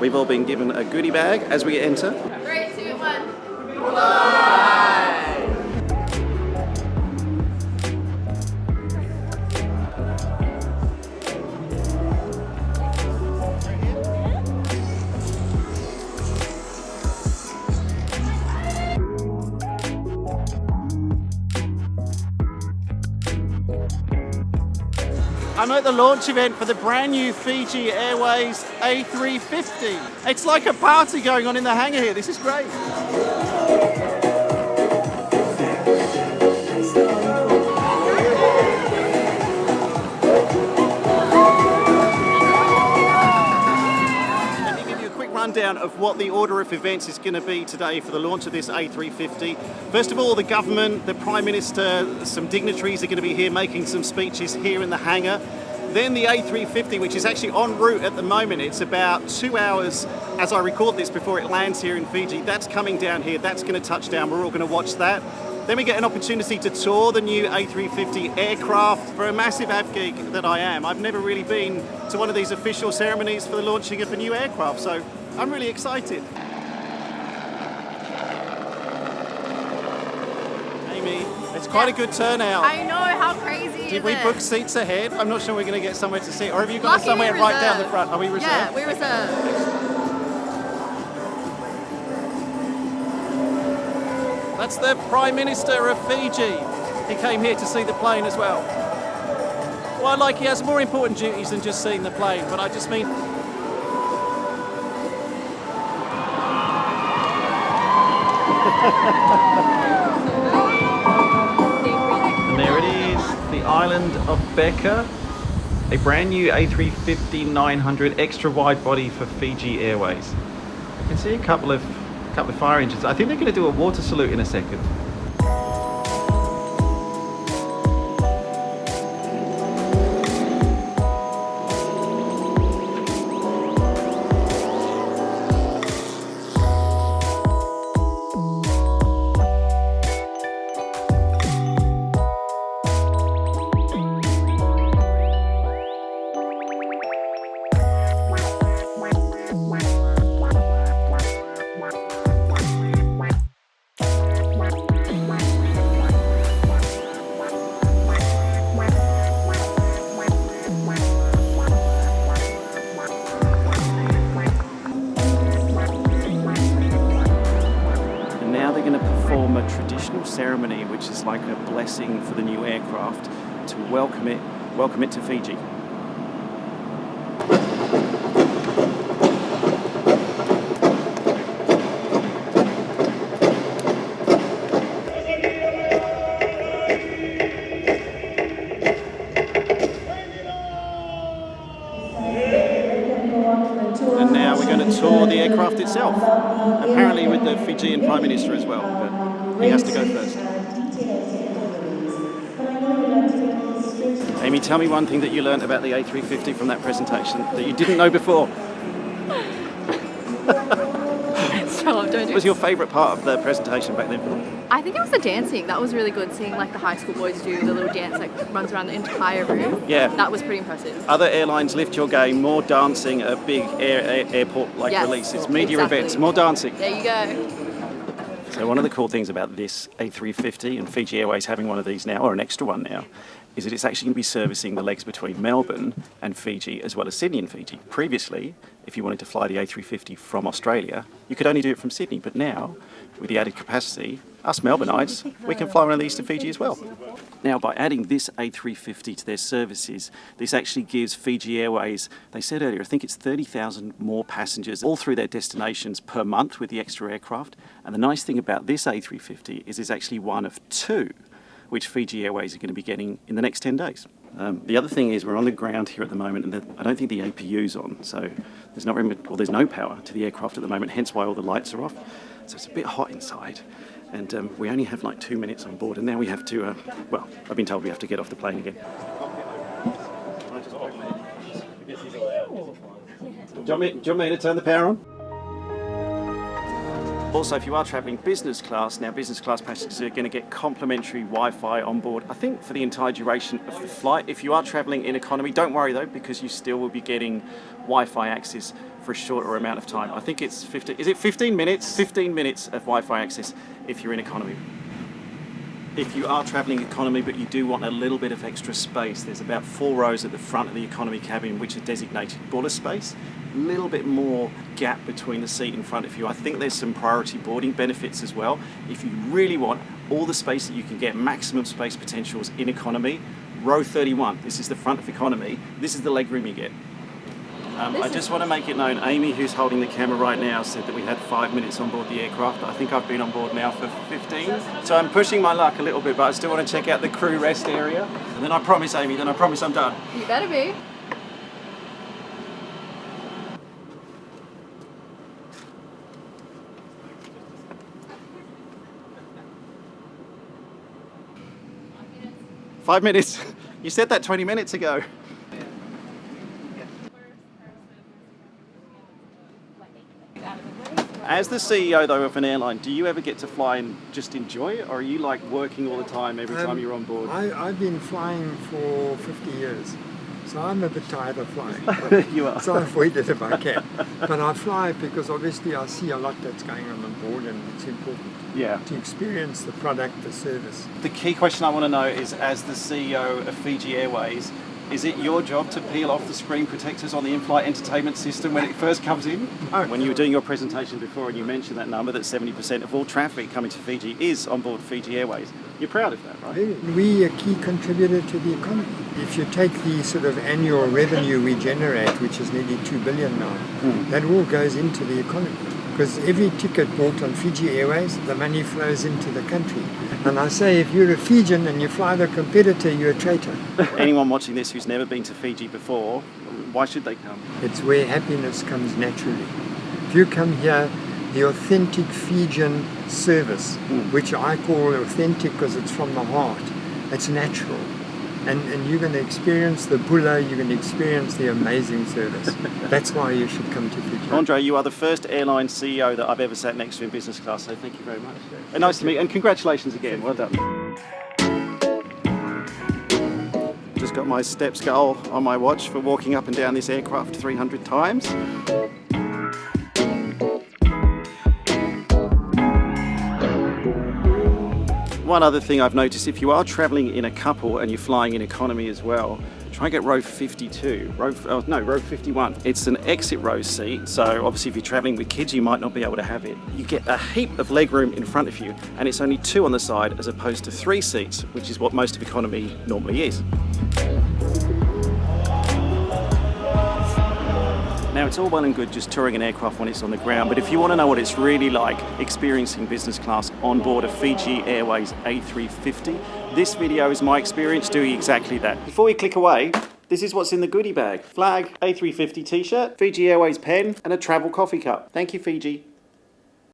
We've all been given a goodie bag as we enter. 3, 2, 1. I'm at the launch event for the brand new Fiji Airways A350. It's like a party going on in the hangar here. This is great. Let me give you a quick rundown of what the order of events is going to be today for the launch of this A350. First of all, the government, the Prime Minister, some dignitaries are going to be here making some speeches here in the hangar. Then the A350, which is actually en route at the moment. It's about 2 hours as I record this before it lands here in Fiji. That's coming down here. That's going to touch down. We're all going to watch that. Then we get an opportunity to tour the new A350 aircraft. For a massive av geek that I am, I've never really been to one of these official ceremonies for the launching of a new aircraft, so I'm really excited. Amy, it's quite a good turnout. I know, how crazy Did we book seats ahead? I'm not sure we're going to get somewhere to sit. Or have you got Lucky somewhere we right down reserved. the front? Are we reserved? Yeah, we reserved. That's the Prime Minister of Fiji. He came here to see the plane as well. Well, like he has more important duties than just seeing the plane, but I just mean... And there it is, the island of Becca. A brand new A350-900 extra wide body for Fiji Airways. I can see a couple of fire engines. I think they're going to do a water salute in a second. Ceremony, which is like a blessing for the new aircraft to welcome it to Fiji. And now we're going to tour the aircraft itself, apparently with the Fijian Prime Minister as well, but he has to go first. Amy, tell me one thing that you learnt about the A350 from that presentation that you didn't know before. Stop, don't do it. What was your favourite part of the presentation back then? I think it was the dancing. That was really good, seeing like the high school boys do the little dance that runs around the entire room. Yeah. That was pretty impressive. Other airlines lift your game, more dancing at big airport like releases, media events, more dancing. There you go. So one of the cool things about this A350 and Fiji Airways having one of these now, or an extra one now, is that it's actually going to be servicing the legs between Melbourne and Fiji as well as Sydney and Fiji. Previously, if you wanted to fly the A350 from Australia, you could only do it from Sydney, but now, with the added capacity, us Melbourneites, we can fly one of these to Fiji as well. Now, by adding this A350 to their services, this actually gives Fiji Airways, they said earlier, I think it's 30,000 more passengers all through their destinations per month with the extra aircraft. And the nice thing about this A350 is it's actually one of two which Fiji Airways are going to be getting in the next 10 days. The other thing is we're on the ground here at the moment, and I don't think the APU's on, so there's no power to the aircraft at the moment, hence why all the lights are off. So it's a bit hot inside, and we only have like 2 minutes on board, and now we have to, well, I've been told we have to get off the plane again. Do you want me to turn the power on? Also, if you are travelling business class, now business class passengers are going to get complimentary Wi-Fi on board, I think for the entire duration of the flight. If you are travelling in economy, don't worry though, because you still will be getting Wi-Fi access for a shorter amount of time. I think it's 15, is it 15 minutes? 15 minutes of Wi-Fi access if you're in economy. If you are travelling economy but you do want a little bit of extra space, there's about 4 rows at the front of the economy cabin which are designated bullet space. A little bit more gap between the seat in front of you. I think there's some priority boarding benefits as well. If you really want all the space that you can get, maximum space potentials in economy, row 31, this is the front of economy, this is the legroom you get. I just want to make it known, Amy, who's holding the camera right now, said that we had 5 minutes on board the aircraft. I think I've been on board now for 15. So I'm pushing my luck a little bit, but I still want to check out the crew rest area. And then I promise, Amy, then I promise I'm done. You better be. Five minutes. You said that 20 minutes ago. As the CEO though of an airline, do you ever get to fly and just enjoy it, or are you like working all the time every time you're on board? I've been flying for 50 years, so I'm a bit tired of flying. You are. So I avoid it if I can. But I fly because obviously I see a lot that's going on board, and it's important to experience the product, the service. The key question I want to know is, as the CEO of Fiji Airways, is it your job to peel off the screen protectors on the in-flight entertainment system when it first comes in? No. When you were doing your presentation before and you mentioned that number, that 70% of all traffic coming to Fiji is on board Fiji Airways. You're proud of that, right? We're a key contributor to the economy. If you take the sort of annual revenue we generate, which is nearly 2 billion now, that all goes into the economy. Because every ticket bought on Fiji Airways, the money flows into the country. And I say, if you're a Fijian and you fly the competitor, you're a traitor. Anyone watching this who's never been to Fiji before, why should they come? It's where happiness comes naturally. If you come here, the authentic Fijian service, which I call authentic because it's from the heart, it's natural. And you're going to experience the bulla, you're going to experience the amazing service. That's why you should come to Fiji. Andre, you are the first airline CEO that I've ever sat next to in business class, so thank you very much. And nice to meet you, and congratulations again, well done. Just got my steps goal on my watch for walking up and down this aircraft 300 times. One other thing I've noticed, if you are travelling in a couple and you're flying in economy as well, try and get row 52, row 51. It's an exit row seat, so obviously if you're travelling with kids you might not be able to have it. You get a heap of legroom in front of you, and it's only 2 on the side as opposed to 3 seats, which is what most of economy normally is. Now, it's all well and good just touring an aircraft when it's on the ground, but if you want to know what it's really like experiencing business class on board a Fiji Airways A350, this video is my experience doing exactly that. Before we click away, this is what's in the goodie bag. Flag, A350 t-shirt, Fiji Airways pen, and a travel coffee cup. Thank you, Fiji.